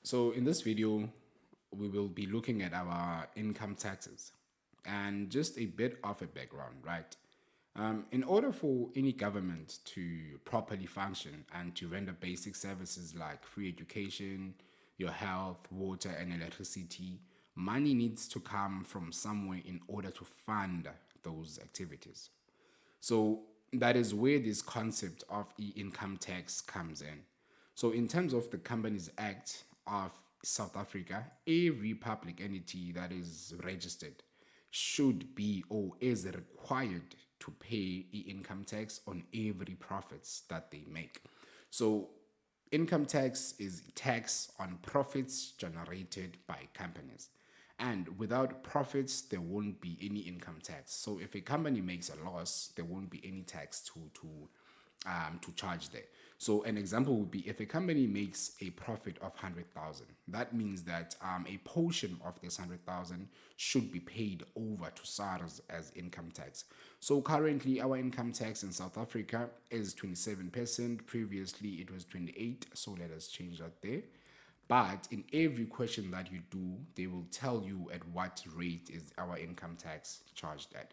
So in this video, we will be looking at our income taxes and just a bit of a background, right? In order for any government to properly function and to render basic services like free education, your health, water, and electricity, money needs to come from somewhere in order to fund those activities. So that is where this concept of income tax comes in. So, in terms of the Companies Act of South Africa, every public entity that is registered should be or is required to pay income tax on every profits that they make. So, income tax is tax on profits generated by companies. And without profits, there won't be any income tax. So if a company makes a loss, there won't be any tax to charge there. So an example would be if a company makes a profit of 100,000, that means that a portion of this 100,000 should be paid over to SARS as income tax. So currently our income tax in South Africa is 27%. Previously it was 28. So let us change that there. But in every question that you do, they will tell you at what rate is our income tax charged at.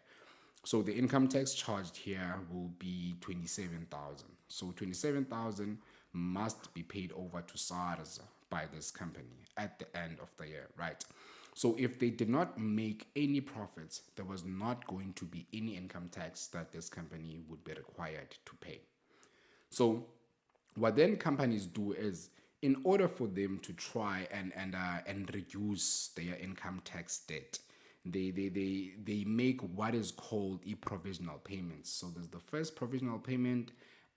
So the income tax charged here will be 27,000. So 27,000 must be paid over to SARS by this company at the end of the year, right? So if they did not make any profits, there was not going to be any income tax that this company would be required to pay. So what then companies do is, in order for them to try and reduce their income tax debt, they make what is called provisional payments. So there's the first provisional payment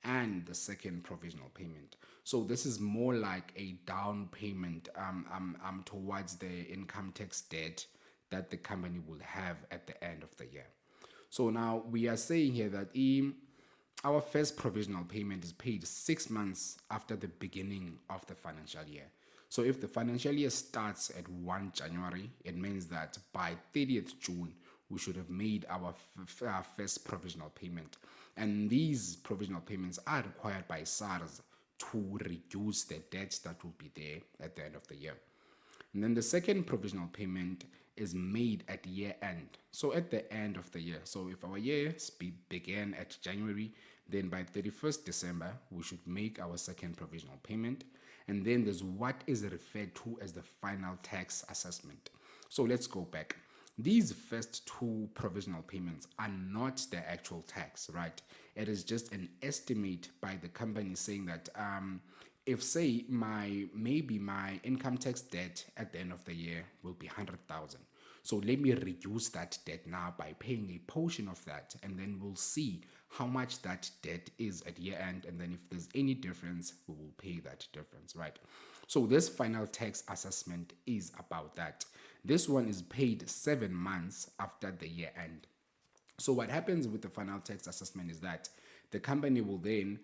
and the second provisional payment. So this is more like a down payment towards the income tax debt that the company will have at the end of the year. So now we are saying here that our first provisional payment is paid 6 months after the beginning of the financial year. So if the financial year starts at 1 January, it means that by 30th June, we should have made our first provisional payment. And these provisional payments are required by SARS to reduce the debts that will be there at the end of the year. And then the second provisional payment is made at year end. So at the end of the year. So if our year began at January, then by 31st December, we should make our second provisional payment. And then there's what is referred to as the final tax assessment. So let's go back. These first two provisional payments are not the actual tax, right? It is just an estimate by the company saying that if say maybe my income tax debt at the end of the year will be 100,000. So let me reduce that debt now by paying a portion of that, and then we'll see how much that debt is at year end, and then if there's any difference, we will pay that difference, right? So this final tax assessment is about that. This one is paid 7 months after the year end. So what happens with the final tax assessment is that the company will then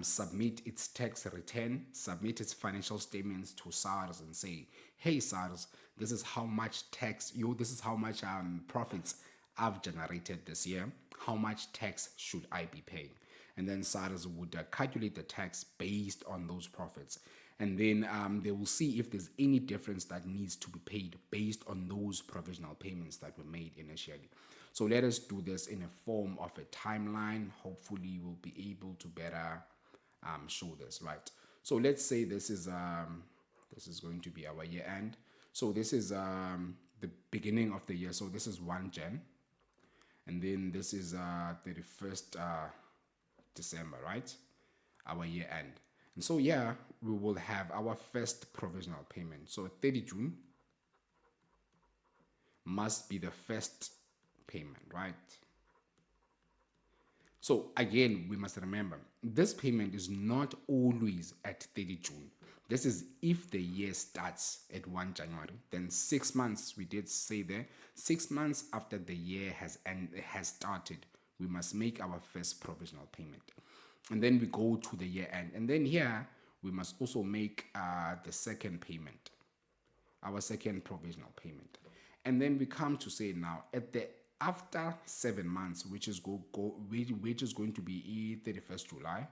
submit its tax return, submit its financial statements to SARS and say, hey SARS, this is how much this is how much profits I've generated this year. How much tax should I be paying? And then SARS would calculate the tax based on those profits. And then they will see if there's any difference that needs to be paid based on those provisional payments that were made initially. So let us do this in a form of a timeline. Hopefully we'll be able to better show this, right? So let's say this is going to be our year end. So this is the beginning of the year. So this is 1 Jan. And then this is 31st December, right? Our year end. And so yeah, we will have our first provisional payment. So 30 June must be the first payment, right? So again, we must remember, this payment is not always at 30 June. This is if the year starts at 1 January, then 6 months, we did say there, 6 months after the year has started, we must make our first provisional payment. And then we go to the year end. And then here, we must also make the second payment, our second provisional payment. And then we come to say now, after 7 months, which is going to be 31st July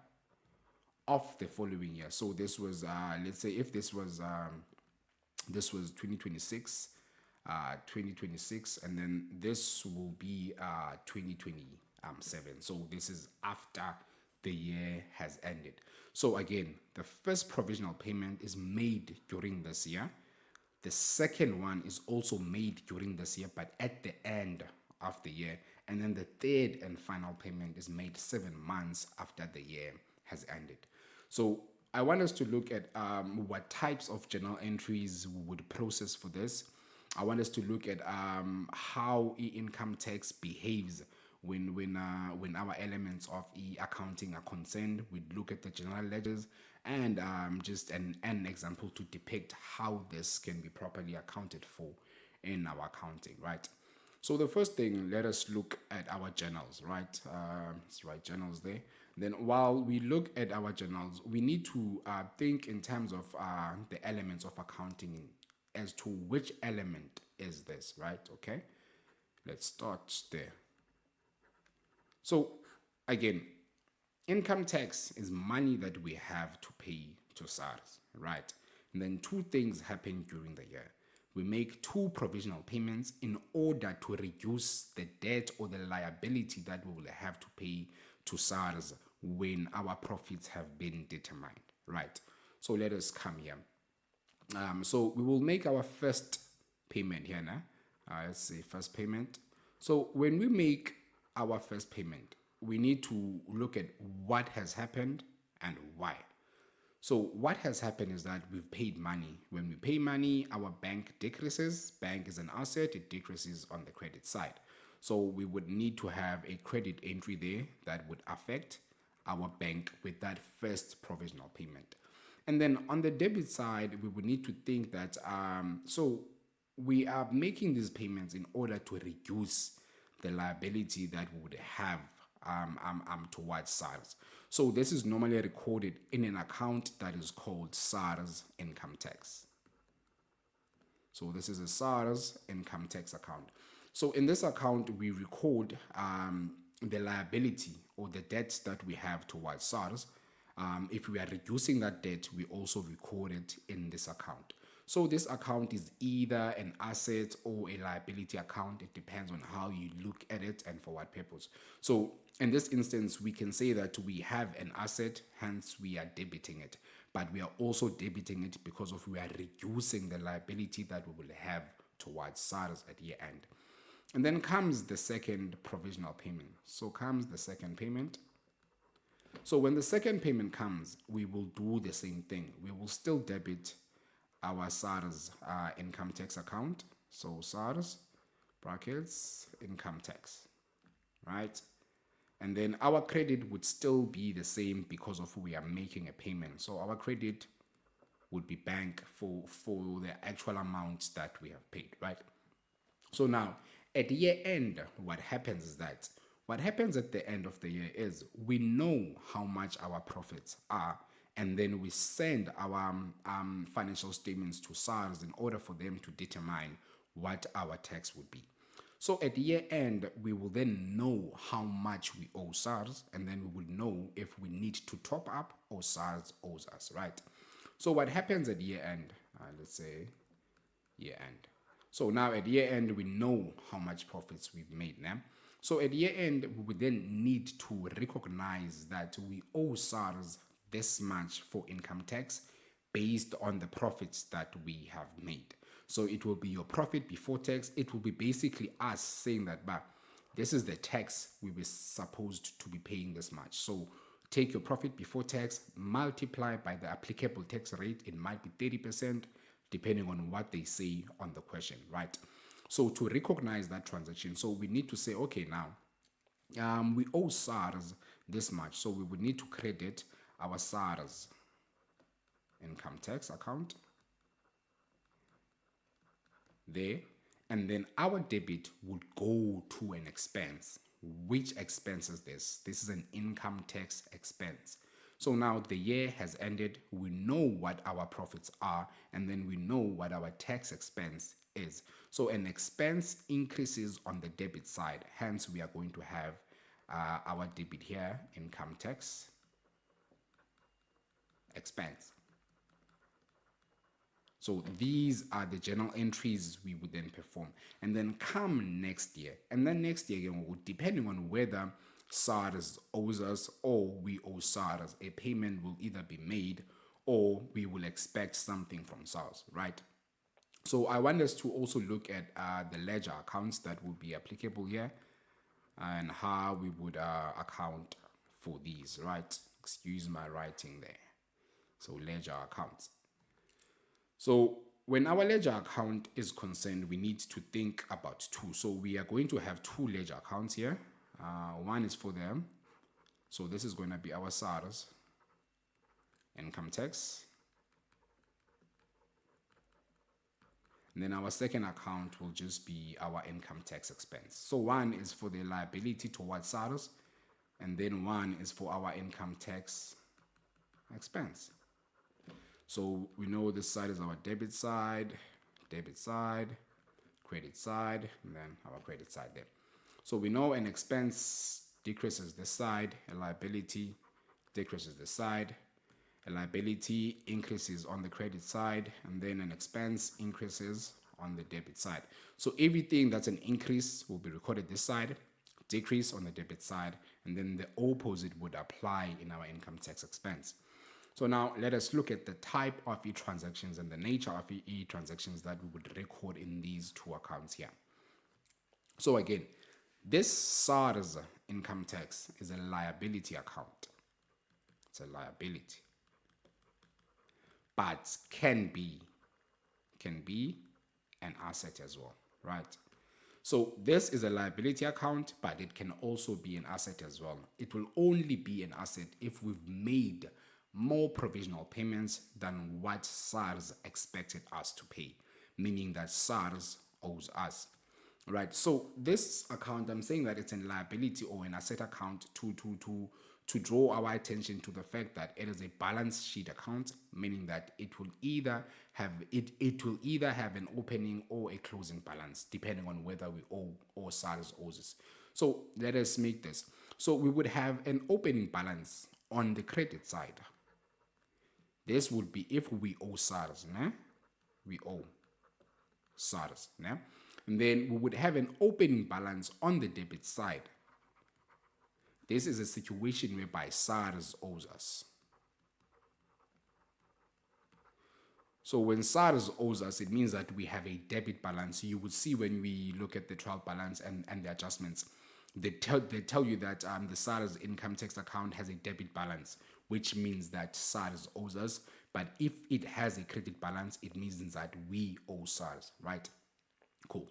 of the following year. So this was, let's say if this was This was 2026, and then this will be 2027. So this is after the year has ended. So again, the first provisional payment is made during this year. The second one is also made during this year, but at the end of the year. And then the third and final payment is made 7 months after the year has ended. So I want us to look at what types of journal entries we would process for this. I want us to look at how income tax behaves when our elements of accounting are concerned. We look at the general ledgers and just an example to depict how this can be properly accounted for in our accounting, right? So the first thing, let us look at our journals, right? Let's write journals there. Then while we look at our journals, we need to think in terms of the elements of accounting as to which element is this, right? Okay, let's start there. So again, income tax is money that we have to pay to SARS, right? And then two things happen during the year. We make two provisional payments in order to reduce the debt or the liability that we will have to pay to SARS when our profits have been determined, right? So let us come here. So we will make our first payment here now. Let's say first payment. So when we make our first payment, we need to look at what has happened and why. So what has happened is that we've paid money. When we pay money, our bank decreases. Bank is an asset, it decreases on the credit side. So we would need to have a credit entry there that would affect our bank with that first provisional payment. And then on the debit side, we would need to think that, so we are making these payments in order to reduce the liability that we would have towards SARS. So this is normally recorded in an account that is called SARS income tax. So this is a SARS income tax account. So in this account, we record the liability or the debts that we have towards SARS. If we are reducing that debt, we also record it in this account. So this account is either an asset or a liability account. It depends on how you look at it and for what purpose. So in this instance, we can say that we have an asset, hence we are debiting it. But we are also debiting it because of we are reducing the liability that we will have towards SARS at year end. And then comes the second provisional payment. So comes the second payment. So when the second payment comes, we will do the same thing. We will still debit our SARS income tax account. So SARS brackets income tax, right? And then our credit would still be the same because of we are making a payment. So our credit would be bank for the actual amount that we have paid, right? So now at year end, what happens is that what happens at the end of the year is we know how much our profits are, and then we send our financial statements to SARS in order for them to determine what our tax would be. So at year end, we will then know how much we owe SARS, and then we will know if we need to top up or SARS owes us, right? So what happens at year end? Let's say year end. So now at year end, we know how much profits we've made now. So at year end, we would then need to recognize that we owe SARS this much for income tax based on the profits that we have made. So it will be your profit before tax. It will be basically us saying that, but this is the tax we were supposed to be paying this much. So take your profit before tax, multiply by the applicable tax rate. It might be 30%, depending on what they say on the question, right? So to recognize that transaction, so we need to say, okay, now we owe SARS this much. So we would need to credit our SARS income tax account there, and then our debit would go to an expense. Which expense is this? This is an income tax expense. So now the year has ended, we know what our profits are, and then we know what our tax expense is. So an expense increases on the debit side, hence we are going to have our debit here, income tax expense. So these are the journal entries we would then perform. And then come next year. And then next year, again, depending on whether SARS owes us or we owe SARS, a payment will either be made or we will expect something from SARS, right? So I want us to also look at the ledger accounts that would be applicable here and how we would account for these, right? Excuse my writing there. So ledger accounts. So when our ledger account is concerned, we need to think about two. So we are going to have two ledger accounts here. One is for them. So this is going to be our SARS income tax. And then our second account will just be our income tax expense. So one is for the liability towards SARS, and then one is for our income tax expense. So we know this side is our debit side, credit side, and then our credit side there. So we know an expense decreases this side, a liability decreases this side, a liability increases on the credit side, and then an expense increases on the debit side. So everything that's an increase will be recorded this side, decrease on the debit side, and then the opposite would apply in our income tax expense. So now let us look at the type of e-transactions and the nature of e-transactions that we would record in these two accounts here. So again, this SARS income tax is a liability account. It's a liability. But can be an asset as well, right? So this is a liability account, but it can also be an asset as well. It will only be an asset if we've made more provisional payments than what SARS expected us to pay, meaning that SARS owes us, right? So this account, I'm saying that it's a liability or an asset account to draw our attention to the fact that it is a balance sheet account, meaning that it will either have an opening or a closing balance, depending on whether we owe or SARS owes us. So let us make this. So we would have an opening balance on the credit side. This would be if we owe SARS, né? We owe SARS, né? And then we would have an opening balance on the debit side. This is a situation whereby SARS owes us. So when SARS owes us, it means that we have a debit balance. You would see when we look at the trial balance and the adjustments, they tell you that the SARS income tax account has a debit balance, which means that SARS owes us. But if it has a credit balance, it means that we owe SARS, right? Cool.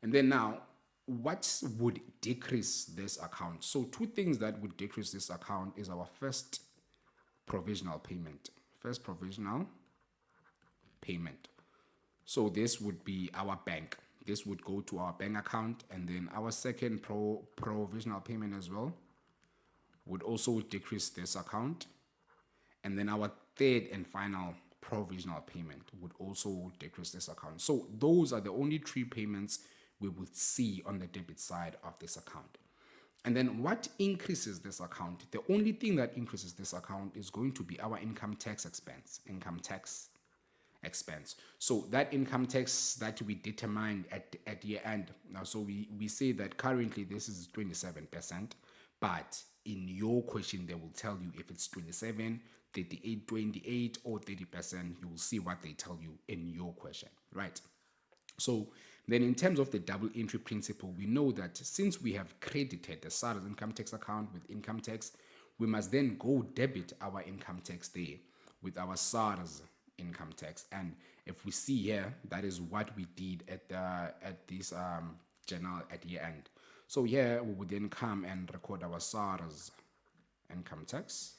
And then now, what would decrease this account? So two things that would decrease this account is our first provisional payment. First provisional payment. So this would be our bank. This would go to our bank account, and then our second provisional payment as well would also decrease this account. And then our third and final provisional payment would also decrease this account. So those are the only three payments we would see on the debit side of this account. And then what increases this account? The only thing that increases this account is going to be our income tax expense. So that income tax that we determined at year end. Now, so we say that currently this is 27%, but in your question, they will tell you if it's 27, 38, 28, or 30%. You will see what they tell you in your question, right? So then in terms of the double entry principle, we know that since we have credited the SARS income tax account with income tax, we must then go debit our income tax there with our SARS income tax. And if we see here, that is what we did at this journal at year end. So here we would then come and record our SARS income tax.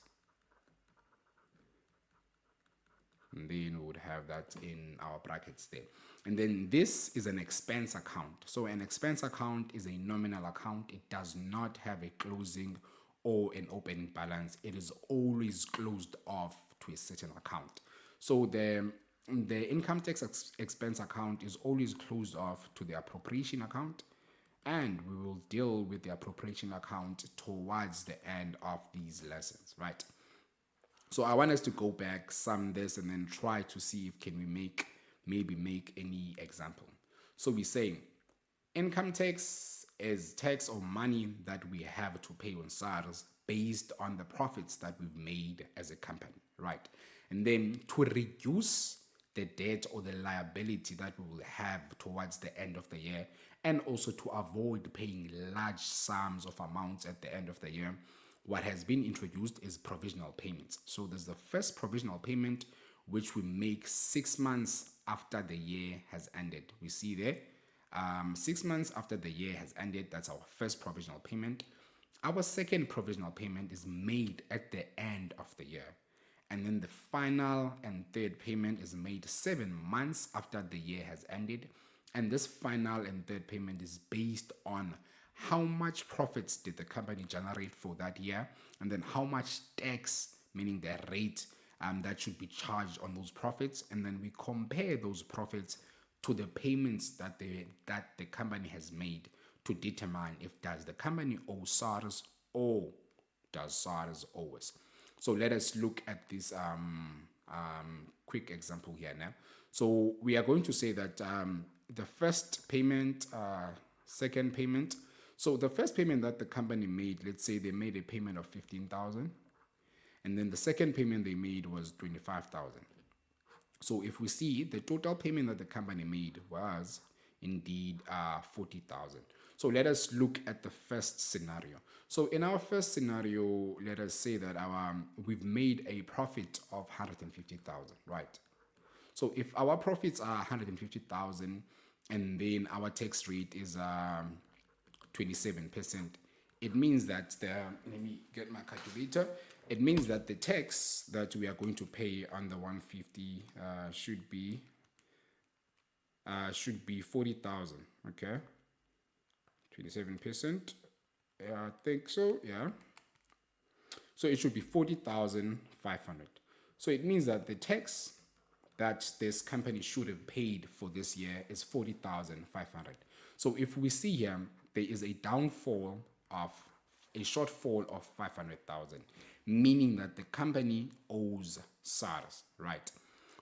And then we would have that in our brackets there. And then this is an expense account. So an expense account is a nominal account. It does not have a closing or an opening balance. It is always closed off to a certain account. So the income tax expense account is always closed off to the appropriation account. And we will deal with the appropriation account towards the end of these lessons, right? So I want us to go back, sum this, and then try to see if can we make maybe make any example. So we're saying income tax is tax or money that we have to pay on SARS based on the profits that we've made as a company, right? And then to reduce the debt or the liability that we will have towards the end of the year, and also to avoid paying large sums of amounts at the end of the year, what has been introduced is provisional payments. So there's the first provisional payment, which we make 6 months after the year has ended. We see there, 6 months after the year has ended, that's our first provisional payment. Our second provisional payment is made at the end of the year. And then the final and third payment is made 7 months after the year has ended. And this final and third payment is based on how much profits did the company generate for that year, and then how much tax, meaning the rate that should be charged on those profits. And then we compare those profits to the payments that the company has made to determine if does the company owe SARS or does SARS owe us. So let us look at this quick example here now. So we are going to say that the first payment, second payment. So the first payment that the company made, let's say they made a payment of 15,000, and then the second payment they made was 25,000. So if we see the total payment that the company made was indeed 40,000. So let us look at the first scenario. So in our first scenario, let us say that we've made a profit of 150,000, right? So if our profits are 150,000 and then our tax rate is 27%, it means that let me get my calculator. It means that the tax that we are going to pay on the 150 should be 40,000. Okay, 27%. I think so. Yeah. So it should be 40,500. So it means that the tax that this company should have paid for this year is 40,500. So if we see here, there is a shortfall of 500,000, meaning that the company owes SARS, right?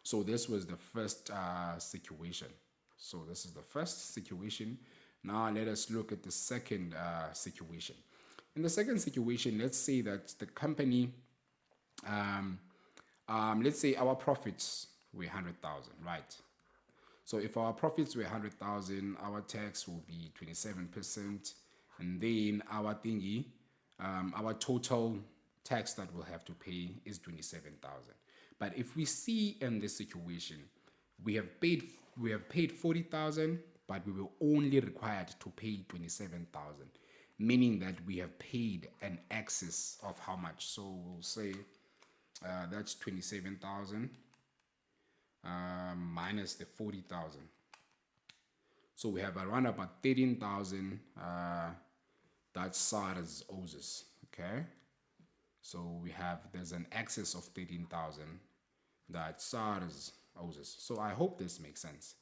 So this was the first situation. So this is the first situation. Now let us look at the second situation. In the second situation, let's say that the company, let's say our profits were 100,000, right? So if our profits were 100,000, our tax will be 27%, and then our thingy, our total tax that we'll have to pay is 27,000. But if we see in this situation, we have paid 40,000, but we were only required to pay 27,000, meaning that we have paid an excess of how much? So we'll say that's 27,000 minus the 40,000. So we have around about 13,000 that SARS owes us. Okay, so there's an excess of 13,000 that SARS owes us. So I hope this makes sense.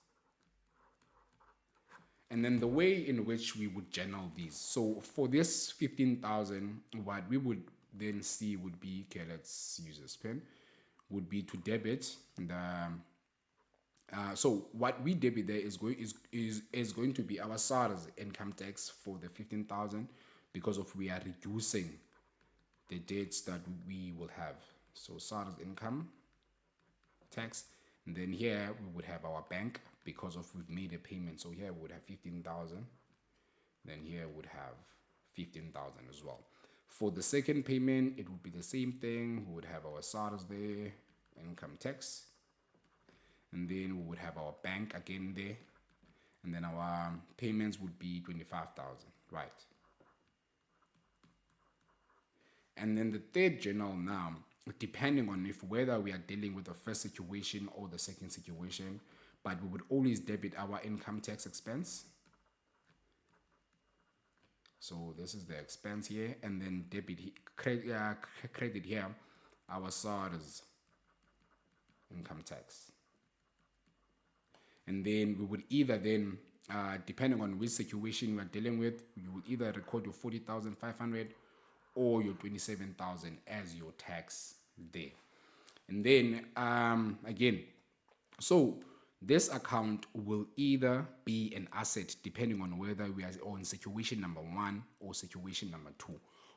And then the way in which we would journal these. So for this 15,000, what we would then see would be, okay, let's use this pen, would be to debit the. So what we debit there is going to be our SARS income tax for the 15,000, because of we are reducing the debts that we will have. So SARS income tax, and then here we would have our bank, because of we've made a payment. So here we would have 15,000. Then here we would have 15,000 as well. For the second payment, it would be the same thing. We would have our SARS there, income tax, and then we would have our bank again there, and then our payments would be 25,000, right? And then the third journal now, depending on whether we are dealing with the first situation or the second situation, but we would always debit our income tax expense. So this is the expense here, and then credit here our SARS income tax. And then we would either then, depending on which situation we're dealing with, you would either record your 40,500 or your 27,000 as your tax there. And then again, so this account will either be an asset depending on whether we are on situation number 1 or situation number 2.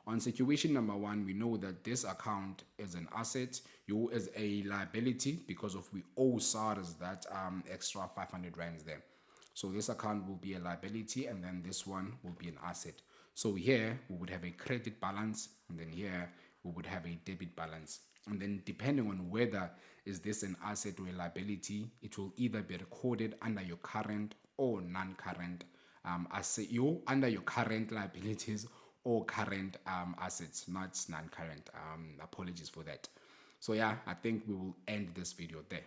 On situation number 1, we know that this account is an asset, you is a liability because of we owe SARS that extra 500 rands there. So this account will be a liability, and then this one will be an asset. So here we would have a credit balance, and then here we would have a debit balance. And then depending on whether is this an asset or a liability, it will either be recorded under your current or non-current asset, under your current liabilities or current assets, not non-current. Apologies for that. So yeah, I think we will end this video there.